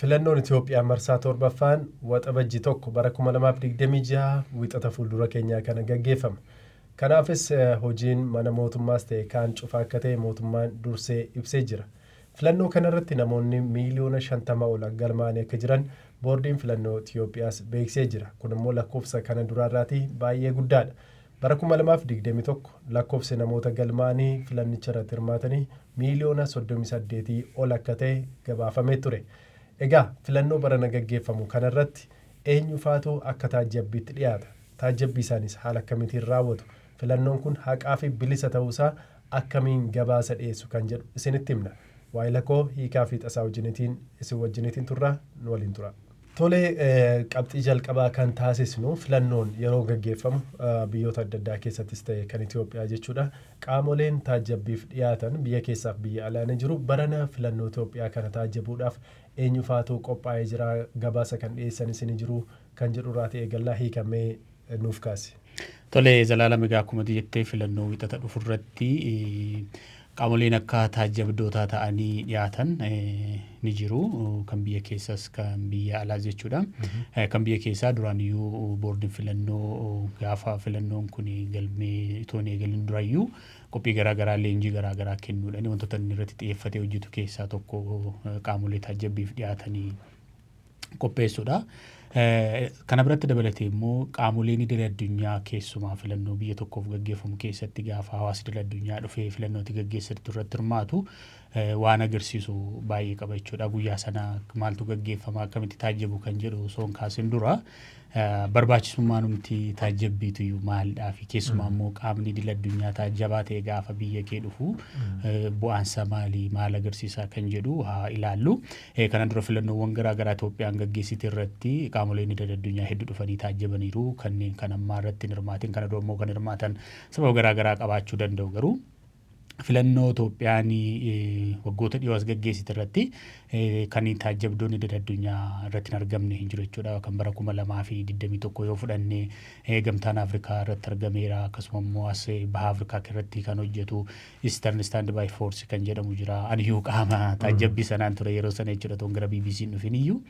Filannoon Itoophiyaa marsaa torbaffaan waxabajjii tokko bara 2026 wixata fuuldura keenyaa kana gaggeeffama. Kanaafis hojiin mana mootummaas ta'e kaan cufa akka ta'e mootummaan dursee ibsee jira. Filannoo kanarratti namoonni miiliyoona 50 ol galmaa'anii akka jiran boordiin filannoo Itoophiyaas beeksisee jira. Kun immoo lakkoofsa kana duraarraatii baay'ee guddaadha. Bara 2021 lakkoofsi namoota galmaa'anii filannicha irratti hirmaatanii miiliyoona 38 ol akka ta'e gabaafamee ture. Egaa filannoo barana gaggeeffamu kanarratti eenyufaatu akka taajjabbiitti dhiyaata? Taajjabbii isaanis haala akkamiitiin raawwatu? Filannoon kun haqaa fi bilisa ta'uusaa akkamiin gabaasa dhiyeessu kan jedhu isinitti himna. Waa'ila koo hiikaa fi tasaa isin wajjiniitiin turraa nu waliin tura. Tolee, qabxii jalqabaa kan taasisnu filannoon yeroo gaggeeffamu biyyoota adda addaa keessattis ta'e kan Itoophiyaa jechuudha. Qaamoleen taajjabbiif dhiyaatan biyya keessaaf biyya alaa ni jiru. Barana filannoo Itoophiyaa kana taajjabuudhaaf eenyufaatu qophaa'ee jira, gabaasa kan dhiyeessanis ni jiru kan jedhurraa ta'e eegallaa hiikamee nuuf kaase. Tolee, Zalaalam egaa akkuma jettee filannoo wixata dhufurratti qaamoleen akka taajjabdootaa ta'anii dhiyaatan ni jiru. Kan biyya keessas kan biyya alaas jechuudha. Kan biyya keessaa duraaniyyuu boordiin filannoo gaafa filannoon kun galmee itoo hin eegalin durayyuu qophii garaagaraa leenjii garaagaraa kennuudhaan wantoota inni irratti xiyyeeffatee hojjetu keessaa tokko qaamolee taajjabbiif dhiyaatanii qopheessuudha. Kana biratti dabalatee immoo qaamoleen idil addunyaa keessumaa filannoo biyya tokkoof gaggeeffamu keessatti gaafa hawaasni idil addunyaa dhufee filannootti gaggeessatu irratti hirmaatu waan agarsiisu baay'ee qaba jechuudha. Guyyaa sana maaltu gaggeeffama, akkamitti taajjabu kan jedhu osoo hin kaasin dura barbaachisummaan humti taajjabbiitu maalidhaa fi keessumaa immoo qaamni idil addunyaa taajjabaa ta'e gaafa biyya kee dhufu bu'aansa maalii maal agarsiisaa kan jedhu haa ilaallu. Kana dura filannoowwan garaagaraa Itoophiyaan gaggeessite irratti qaamoleen idil addunyaa hedduu dhufanii taajjabaniiru. Kanneen kan ammaa irratti hin hirmaatin, kana dura immoo kan hirmaatan sababa garaagaraa qabaachuu danda'u. Garuu filannoo Itoophiyaan waggoota dhiyoo as gaggeessite irratti kan taajjabdoonni idil addunyaa irratti hin argamne hin jiru jechuudha. Kan bara 2021 yoo fudhanne gamtaan Afrikaa irratti argameera. Akkasuma immoo as baha Afrikaa irratti kan hojjetu Eastern Standby Force kan jedhamu jira. Aniyyuu qaama taajjabbii sanaan ture yeroo sana jechuudha. Toon gara BBC hin dhufin iyyuu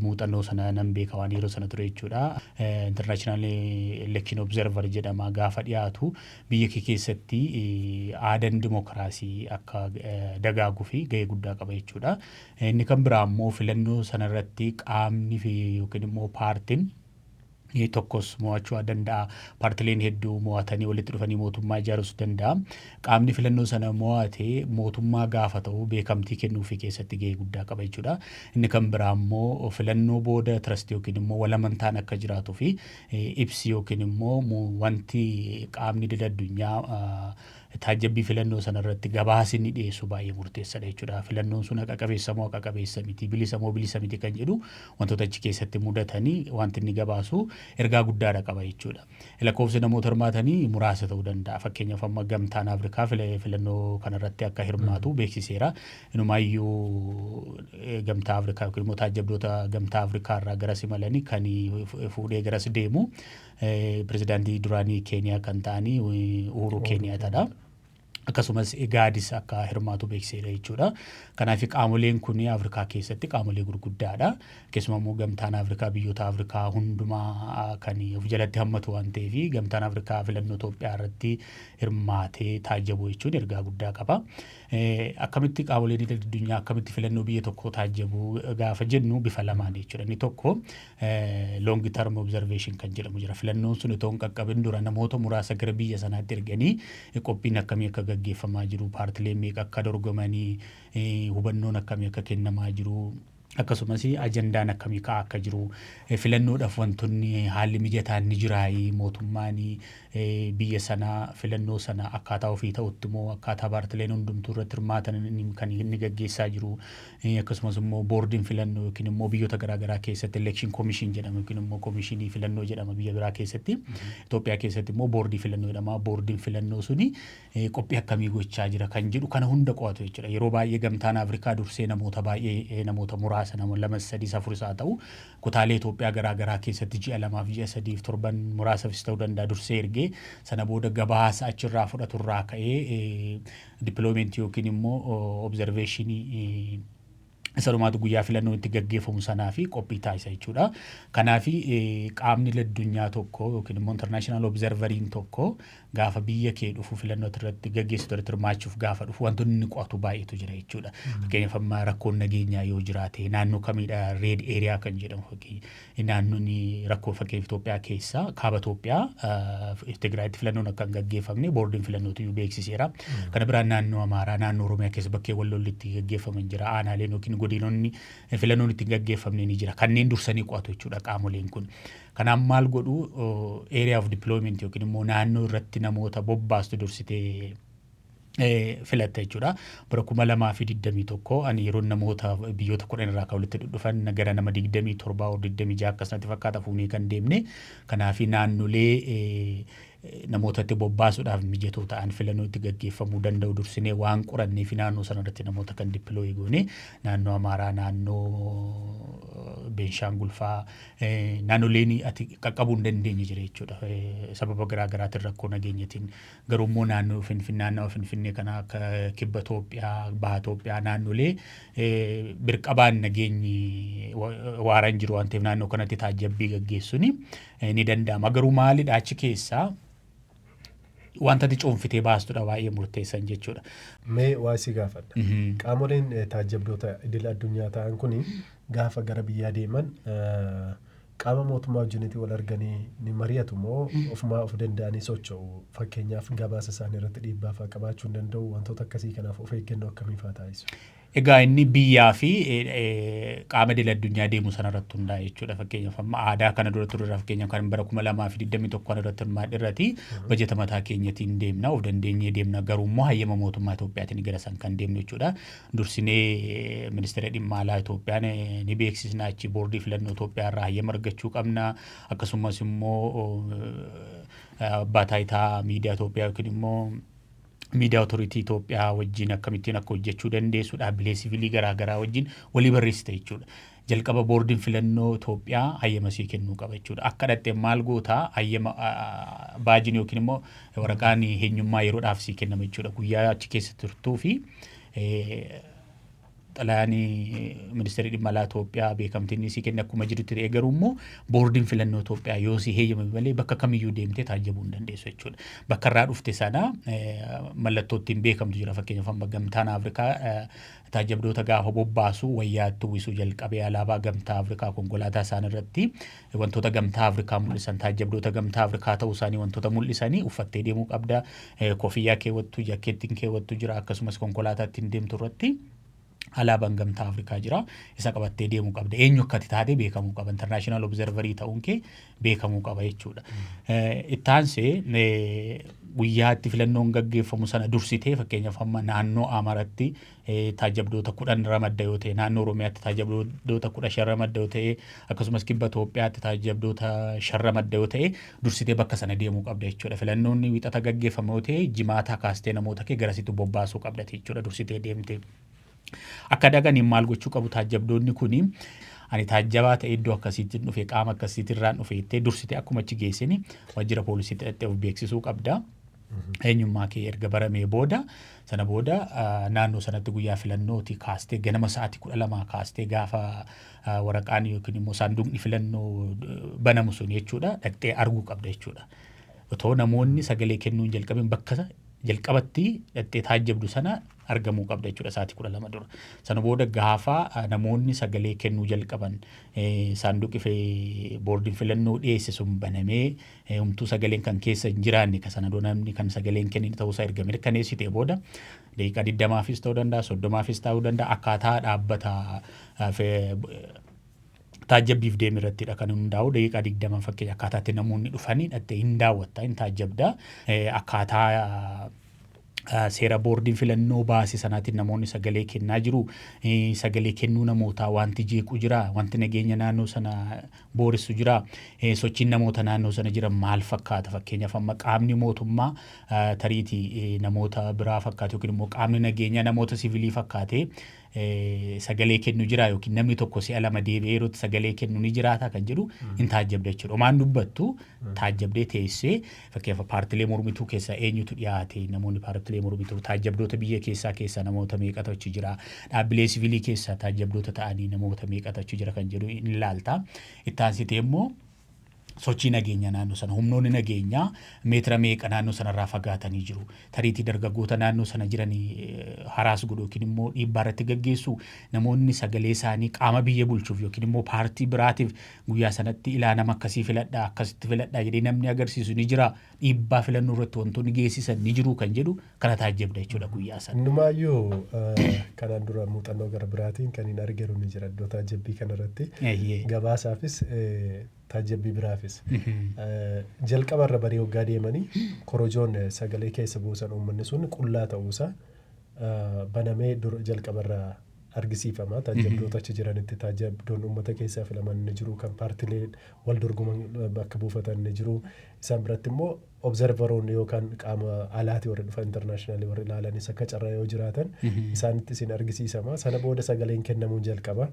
muuxannoo sana nan beeka waan yeroo sana ture jechuudha. International Election Observer jedhama gaafa dhiyaatu biyya kee keessatti aadaan dimokiraasii akka dagaaguu fi gahee guddaa qaba jechuudha. Inni kan biraa immoo filannoo sanarratti qaamni fi yookiin immoo paartiin tokkos mo'achuu danda'a. Paartileen hedduu mo'atanii walitti dhufanii mootummaa ijaaruu danda'a. Qaamni filannoo sana mo'atee mootummaa gaafa ta'u beekamtii kennuufii keessatti gahee guddaa qaba jechuudha. Inni kan biraa immoo filannoo booda trust yookiin immoo walamantaan akka jiraatuu fi ibsi yookiin immoo wanti qaamni idil addunyaa taajjabbii filannoo sanarratti gabaasni dhiyeessu baay'ee murteessaadha jechuudha. Filannoon sun haqa qabeessa moo haqa qabeessa miti, bilisa moo bilisa miti kan jedhu wantoota achi keessatti mudatanii wanti inni gabaasu ergaa guddaadha qaba jechuudha. Lakkoofsi namoota hirmaatanii muraasa ta'uu danda'a. Fakkeenyaaf amma gamtaan Afrikaa filannoo kanarratti akka hirmaatu beeksiseera. Inumaayyuu gamtaa Afrikaa yookiin immoo taajjabdoota gamtaa Afrikaa irraa garas imalanii kan fuudhee garas deemu pirezidaantii duraanii Keeniyaa kan ta'anii Uhuru Keeniyaatadha. Akkasumas gaadis akka hirmaatu beeksiseera jechuudha. Kanaaf qaamoleen kun Afrikaa keessatti qaamolee gurguddaadha. Keessumaa immoo gamtaan Afrikaa biyyoota Afrikaa hundumaa kan of jalatti hammatu waan ta'eef gamtaan Afrikaa filannoo Itoophiyaa irratti hirmaatee taajjabu jechuun ergaa guddaa qaba. Akkamitti qaamoleen idil addunyaa akkamitti filannoo biyya tokkoo taajjabu gaafa jennu bifa lamaan jechuudha. Inni tokko long term observation kan jedhamu jira. Filannoon sun itoo hin qaqqabin dura namoota muraasa gara biyya sanaatti erganii qophiin akkamii akka gaggeeffamaa jiru, paartileen meeqa akka dorgomanii, hubannoon akkamii akka kennamaa jiru, akkasumas ajandaan akkamii ka'aa akka jiru, filannoodhaaf wantoonni haalli mijataan ni jiraayi, mootummaan biyya sanaa filannoo sana akkaataa ofii ta'utti immoo akkaataa paartileen hundumtuu irratti hirmaatan kan inni gaggeessaa jiru, akkasumas immoo boordiin filannoo yookiin immoo biyyoota garaagaraa keessatti election commission jedhama yookiin immoo komishinii filannoo jedhama biyya biraa keessatti. Itoophiyaa keessatti immoo boordii filannoo jedhama. Boordiin filannoo suni qophii akkamii gochaa jira kan jedhu kana hunda qo'atu jechuudha. Yeroo baay'ee gamtaan Afrikaa dursee namoota baay'ee namoota muraasa nama 2-3-4 isaa ta'u kutaalee Itoophiyaa garaagaraa keessatti ji'a 2 ji'a 3 torban muraasafis ta'uu danda'a dursee ergee sana booda gabaasa achirraa fudhaturraa ka'ee dippiloomentii yookiin immoo obzerveeshinii Sarumaatu guyyaa filannoo itti gaggeeffamu sanaa fi qophii taasisa jechuudha. Kanaaf qaamni addunyaa tokko yookiin immoo international observeriin tokko gaafa biyya kee dhufu filannoo irratti gaggeessitu irratti hirmaachuuf gaafa dhufu wantoonni inni qo'atu baay'eetu jira jechuudha. Fakkeenyaaf amma rakkoon nageenyaa yoo jiraate naannoo kamiidha red area kan jedhamu naannoon rakkoo fakkeenya Itoophiyaa keessaa kaaba Itoophiyaa Tigraayitti filannoon akka hin gaggeeffamne boordiin filannootu beeksiseera. Kana biraan naannoo Amaaraa naannoo Oromiyaa keessa bakkeewwan lolli itti gaggeeffaman jira. Aanaaleen yookiin godinoonni filannoon itti gaggeeffamne ni jira. Kanneen dursanii qo'atu jechuudha qaamoleen kun. Kanaaf maal godhu area of deployment yookiin immoo naannoo irratti namoota bobbaastu dursitee filatta jechuudha. Bara 2021 ani yeroo namoota biyyoota 10 irraa kan walitti dhufan gara nama 27 or 26 akkasumatti fakkaata fuunee kan deemne. Kanaaf naannolee namootatti bobbaasuudhaaf mijatoo ta'an filannoo itti gaggeeffamuu danda'u dursinee waan qorannee fi naannoo sanarratti namoota kan dippilooyi goone naannoo Amaaraa naannoo Beenshaangul fa'aa naannoleen ati qaqqabuu hin dandeenye jira jechuudha. Sababa garaa garaatiin rakkoo nageenyatiin garuu immoo naannoo Finfinnee kana akka kibba Itoophiyaa baha Itoophiyaa naannolee birqabaan nageenyi waaraan jiru waan ta'eef naannoo kanatti taajjabbii gaggeessuun ni danda'ama. Garuu maalidha achi keessaa wanta cuunfitee baastudha baay'ee murteessan jechuudha. Mee waa si gaafadha. Qaamoleen taajjabdoota idil addunyaa ta'an kun gaafa gara biyyaa deeman qaama mootummaa wajjinitti wal arganii ni mari'atu moo ofumaa of danda'anii socho'u? Fakkeenyaaf gabaasa isaanii irratti dhiibbaa fa'aa qabaachuu hin danda'u. Wantoota akkasii kanaaf of eeggannoo akkamii fa'aa taasisu? Egaa inni biyyaa fi qaama idil addunyaa deemu sanarratti hundaa'a jechuudha. Fakkeenyaaf amma aadaa kana dura turre fakkeenyaaf kan bara 2021 irratti hirmaadhe irratti bajeta mataa keenyatiin deemna of dandeenyee deemna garuu immoo hayyama mootummaa Itoophiyaatiin gara san kan deemnu jechuudha. Dursinee ministeera dhimma alaa Itoophiyaan ni beeksisna achi boordii filannoo Itoophiyaa irraa hayyama argachuu qabna. Akkasumas immoo abbaa taayitaa miidiyaa Itoophiyaa yookiin immoo Media Authority Itoophiyaa wajjin akkamittiin akka hojjechuu dandeessu dhaabbilee siviilii garaa garaa wajjin walii barreessite jechuudha. Jalqaba boordiin filannoo Itoophiyaa hayyama sii kennuu qaba jechuudha. Akka dhattee maal gootaa hayyama baajin yookiin immoo waraqaan eenyummaa yeroodhaaf sii kennama jechuudha. Guyyaa achi keessa turtuu fi xalayaan ministeerri dhimma alaa Itoophiyaa beekamtiin sii kenna akkuma jirutti ta'e garuu immoo boordiin filannoo Itoophiyaa yoo si heeyyame malee bakka kamiyyuu deemtee taajjabuu hin dandeessu jechuudha. Bakka irraa dhufte sana mallattoo ittiin beekamtu jira. Fakkeenyaaf amma gamtaan Afrikaa taajjabdoota gaafa bobbaasu wayyaatti uwwisuu jalqabee alaabaa gamtaa Afrikaa konkolaataa isaan irratti wantoota gamtaa Afrikaa mul'isan taajjabdoota gamtaa Afrikaa ta'uu isaanii wantoota mul'isanii uffattee deemuu qabda. Koofiyyaa keewwattu jaakkeettiin keewwattu jira akkasumas konkolaataa ittiin deemtu irratti alaabaan gamtaa Afrikaa jira. Isa qabattee deemuu qabda. Eenyu akkati taatee beekamuu qaba. International observerii ta'uun kee beekamuu qaba jechuudha. Ittaansee guyyaatti filannoon gaggeeffamu sana dursitee fakkeenyaaf amma naannoo Amaaratti taajjabdoota 10 ramadda yoo ta'e naannoo Oromiyaatti taajjabdoota 15 ramadda yoo ta'e akkasumas kibba Itoophiyaatti taajjabdoota 5 ramadda yoo ta'e dursitee bakka sana deemuu qabda jechuudha. Filannoonni wixata gaggeeffamu yoo ta'e jimaata kaastee namoota kee garasitti bobbaasuu qabda jechuudha dursitee deemtee. Akka daganiin maal gochuu qabu taajjabdoonni kuni ani taajjabaa ta'e iddoo akkasiitiin dhufe qaama akkasiitirraan dhufe ittee dursitee akkuma achi geessini waajjira poolisiitti dhaqxee of beeksisuu qabda. Eenyummaa kee erga baramee booda sana booda naannoo sanatti guyyaa filannooti kaastee ganama sa'aatii 12 kaastee gaafa waraqaan yookiin immoo saanduqni filannoo banamu sun jechuudha dhaqxee arguu qabda jechuudha. Otoo namoonni sagalee kennuu hin jalqabin bakka jalqabatti dhaqxee taajjabdu sana argamuu qabda jechuudha sa'aatii 12 dura. Sana booda gaafa namoonni sagalee kennuu jalqaban saanduqi boordiin filannoo dhiyeesse sun banamee humtuu sagaleen kan keessa hin jiraanne kan sana namni kan sagaleen kennin ta'uusaa erga mirkaneessitee booda daqiiqaa 20fis ta'uu danda'a 30fis ta'uu danda'a akkaataa dhaabbata taajjabbiif deeme irrattidha kan hundaa'u daqiiqaa 20 fakkeenya akkaataatti namoonni dhufanii dhattee hin daawwatta hin taajjabda akkaataa seera boordiin filannoo baase sanaatiin namoonni sagalee kennaa jiru sagalee kennuu namootaa wanti jeequ jira wanti nageenya naannoo sana booressu jira sochiin namoota naannoo sana jiran maal fakkaata fakkeenyaaf amma qaamni mootummaa tariitii namoota biraa fakkaate yookiin immoo qaamni nageenya namoota siviilii fakkaate sagalee kennu jira yookiin namni tokko si'a lama deebi'ee yerootti sagalee kennu ni jiraata kan jedhu hin taajjabde jechuudha. Omaan dubbattu taajjabdee teessee fakkeenyaaf paartilee mormituu keessaa eenyutu dhiyaate namoonni paartilee mormituu taajjabdoota biyya keessaa namoota meeqatu achi jira dhaabbilee siviilii keessaa taajjabdoota ta'anii namoota meeqatu achi jira kan jedhu hin ilaalta. Itti aansitee immoo sochii nageenya naannoo sana humnoonni nageenyaa meetira meeqa naannoo sanarraa fagaatanii jiru. Tariitii dargaggoota naannoo sana jiranii haraas godhu yookiin immoo dhiibbaa irratti gaggeessu namoonni sagalee isaanii qaama biyya bulchuuf yookiin immoo paartii biraatiif guyyaa sanatti ilaalama akkasii filadhaa akkasitti filadhaa jedhee namni agarsiisu ni jira. Dhiibbaa filannoo irratti wantoonni geessisan ni jiru kan jedhu kana taajjabda jechuudha guyyaa sana. Innumaayyuu kanaan dura muuxannoo gara biraatiin kan hin arginu ni jira iddoo taajjabbii kanarratti gabaasaafis taajjabbii biraafis jalqaba irra barii hoggaa deemanii korojoon sagalee keessa buusan uummanni sun qullaa ta'uusaa banamee jalqaba irraa argisiifama. Taajjabdoota achi jiranitti taajjabdoon uummata keessaa filaman ni jiru kan paartilee wal dorgoman bakka buufatan ni jiru. Isaan biratti immoo obzervaroonni yookaan qaama alaati warri dhufa intarnaashinaali warri ilaalanis akka carraa yoo jiraatan isaanitti isin argisiisama. Sana booda sagaleen kennamuun jalqaba.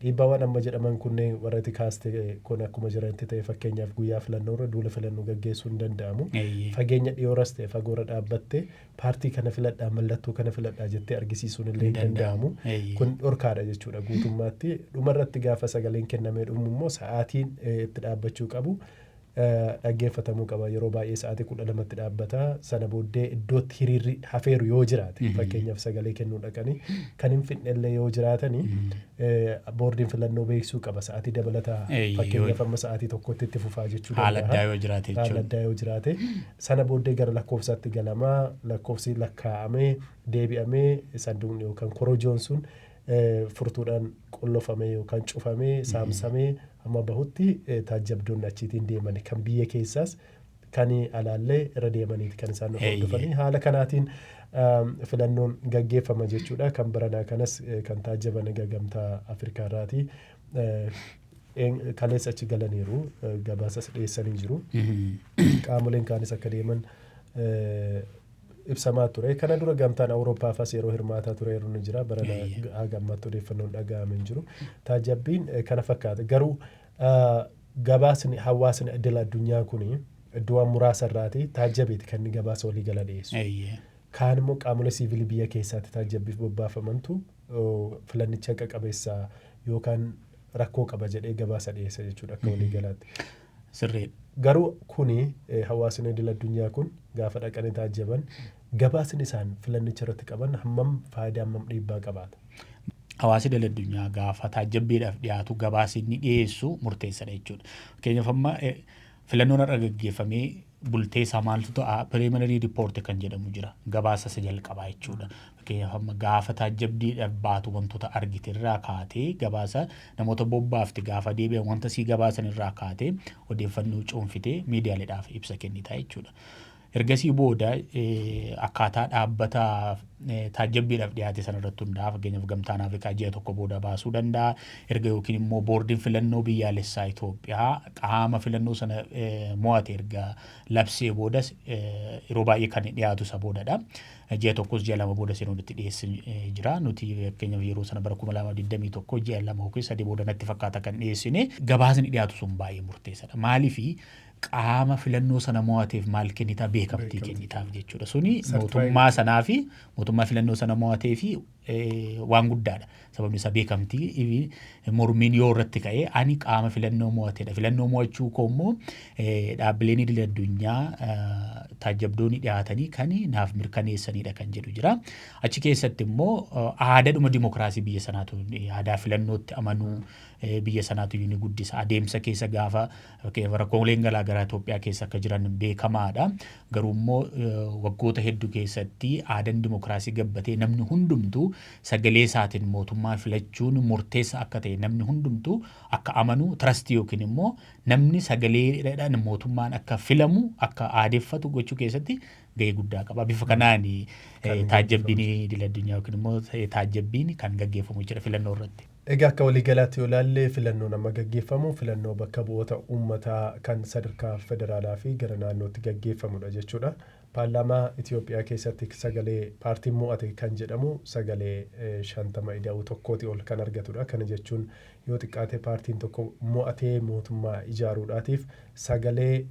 Dhiibbaawwan amma jedhaman kunneen warratti kaaste kun akkuma jiranitti ta'e fakkeenyaaf guyyaa filannoo irra duula filannoo gaggeessuu hin danda'amu. Fageenya dhiyooras ta'e fagoorra dhaabbattee paartii kana filadhaa mallattoo kana filadhaa jettee argisiisuun illee hin danda'amu. Kun dhorkaadha jechuudha guutummaatti. Dhumarratti gaafa sagaleen kennamee dhumu immoo sa'aatiin itti dhaabbachuu qabu. Dhaggeeffatamuu qaba yeroo baay'ee sa'aatii 12tti dhaabbata. Sana booddee iddootti hiriirri hafeeru yoo jiraate fakkeenyaaf sagalee kennuu dhaqanii kan hin fidnellee yoo jiraatanii boordiin filannoo beeksisuu qaba sa'aatii dabalataa fakkeenyaaf amma sa'aatii tokkotti itti fufaa jechuudha. Haala addaa yoo jiraate jechuudha. Haala addaa yoo jiraate sana booddee gara lakkoofsaatti galamaa lakkoofsi lakkaa'amee deebi'amee sanduuqni yookaan korojoon sun furtuudhaan qollofamee yookaan cufamee saamsamee amma bahutti taajjabdoonni achiitiin deemanii kan biyya keessaas kan alaallee irra deemaniiti kan isaan hordofanii haala kanaatiin filannoon gaggeeffama jechuudha. Kan baranaa kanas kan taajjaban gamtaa Afrikaarraati. Kaleessa achi galaniiru gabaasas dhiyeessanii jiru. Qaamoleen kaanis akka deeman ibsamaa ture. Kana dura gamtaan Awuroopaafas yeroo hirmaataa ture yeroo ni jira. Barana haga ammaatti odeeffannoon dhaga'amee jiru. Taajjabbiin kana fakkaata. Garuu gabaasni hawaasni idil addunyaa kuni iddoowwan muraasa irraati taajjabeeti kan inni gabaasa walii gala dhiyeessu. Kaan immoo qaamolee siivilii biyya keessaatti taajjabbiif bobbaafamantu filannicha qaqqabeessaa yookaan rakkoo qaba jedhee gabaasa dhiyeessa jechuudha akka walii galaatti. Sirriidha. Garuu kuni hawaasni idil addunyaa kun gaafa dhaqanii taajjaban gabaasni isaan filannicha irratti qaban hammam faayidaa hammam dhiibbaa qabaata. Hawaasni idil addunyaa gaafa taajjabbiidhaaf dhiyaatu gabaasni inni dhiyeessu murteessadha jechuudha. Fakkeenyaaf amma filannoon irra gaggeeffamee bultee isaa maaltu ta'a preliminary report kan jedhamu jira gabaasa isa jalqabaa jechuudha. Fakkeenyaaf amma gaafa taajjabbiidhaaf baatu wantoota argite irraa kaatee gabaasa namoota bobbaafte gaafa deebi'an wanta sii gabaasan irraa kaatee odeeffannoo cuunfitee miidiyaaleedhaaf ibsa kennita jechuudha. Ergasii booda akkaataa dhaabbata taajjabbiidhaaf dhiyaate sanarratti hundaa'aa fakkeenyaaf gamtaan Afrikaa ji'a tokko booda baasuu danda'a. Erga yookiin immoo boordiin filannoo biyyaalessaa Itoophiyaa qaama filannoo sana mo'ate erga labsee boodas yeroo baay'ee kan dhiyaatu isa boodadha. Ji'a tokkos ji'a lama booda seenuutti dhiyeessin jira. Nuti fakkeenyaaf yeroo sana bara 2021 ji'a lama yookiin sadii booda natti fakkaata kan dhiyeessine gabaasni dhiyaatu sun baay'ee murteessadha. Maaliifi qaama filannoo sana mo'ateef maal kennitaa beekamtii kennitaaf jechuudha. Suni mootummaa sanaa fi mootummaa filannoo sana mo'atee fi waan guddaadha. Sababni isaa beekamtii mormiin yoo irratti ka'ee ani qaama filannoo mo'ateedha. Filannoo mo'achuu koo immoo dhaabbileen idil addunyaa taajjabdoonni dhiyaatanii kan naaf mirkaneessanidha kan jedhu jira. Achi keessatti immoo aadaadhuma dimokiraasii biyya sanaatu aadaa filannootti amanuu biyya sanaatu ni guddisa. Adeemsa keessa gaafa rakkooleen garaagaraa Itoophiyaa keessa akka jiran beekamaadha. Garuu immoo waggoota hedduu keessatti aadaan dimokiraasii gabbatee namni hundumtuu sagalee isaatiin mootummaa filachuun murteessa akka ta'e namni hundumtuu akka amanu trustii yookiin immoo namni sagaleedhaan mootummaan akka filamu akka aadeeffatu gochuu keessatti gahee guddaa qaba. Bifa kanaan taajjabbiin idil addunyaa yookiin immoo taajjabbiin kan gaggeeffamu jira filannoo irratti. Egaa akka waliigalaatti yoo ilaalle filannoo nama gaggeeffamu filannoo bakka bu'oota uummataa kan sadarkaa federaalaa fi gara naannootti gaggeeffamudha jechuudha. paarlaamaa Itoophiyaa keessatti sagalee paartiin mo'ate kan jedhamu sagalee 51 ol kan argatudha. Kana jechuun yoo xiqqaate paartiin tokko mo'atee mootummaa ijaaruudhaatiif sagalee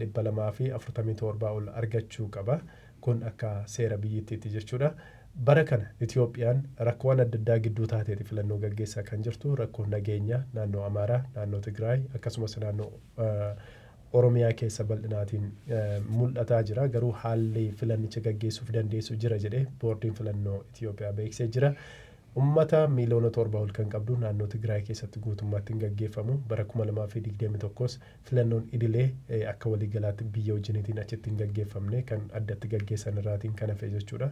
247 ol argachuu qaba. Kun akka seera biyyattiitti jechuudha. Bara kana Itoophiyaan rakkoowwan adda addaa gidduu taateeti filannoo gaggeessaa kan jirtu. Rakkoo nageenya naannoo Amaaraa, naannoo Tigraay akkasumas naannoo Oromiyaa keessa bal'inaatiin mul'ataa jira. Garuu haalli filannicha gaggeessuuf dandeessu jira jedhee boordiin filannoo Itoophiyaa beeksisee jira. Uummata miiliyoona 7 ol kan qabdu naannoo Tigraay keessatti guutummaatti hin gaggeeffamu. Bara 2021 filannoon idilee akka waliigalaatti biyya wajjiniitiin achitti hin gaggeeffamne kan addatti gaggeessan irraatiin kan hafe jechuudha.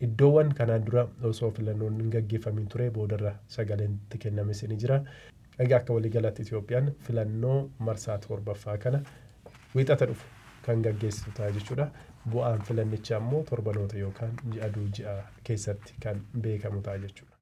Iddoowwan kanaan dura osoo filannoon hin gaggeeffamin ture boodarra sagaleen itti kennames ni jira. Egaa akka waliigalaatti Itoophiyaan filannoo marsaa 7ffaa kana wiixata dhufu kan gaggeessitu ta'a jechuudha. Bu'aan filannichaa immoo torbanoota yookaan ji'a keessatti kan beekamu ta'a jechuudha.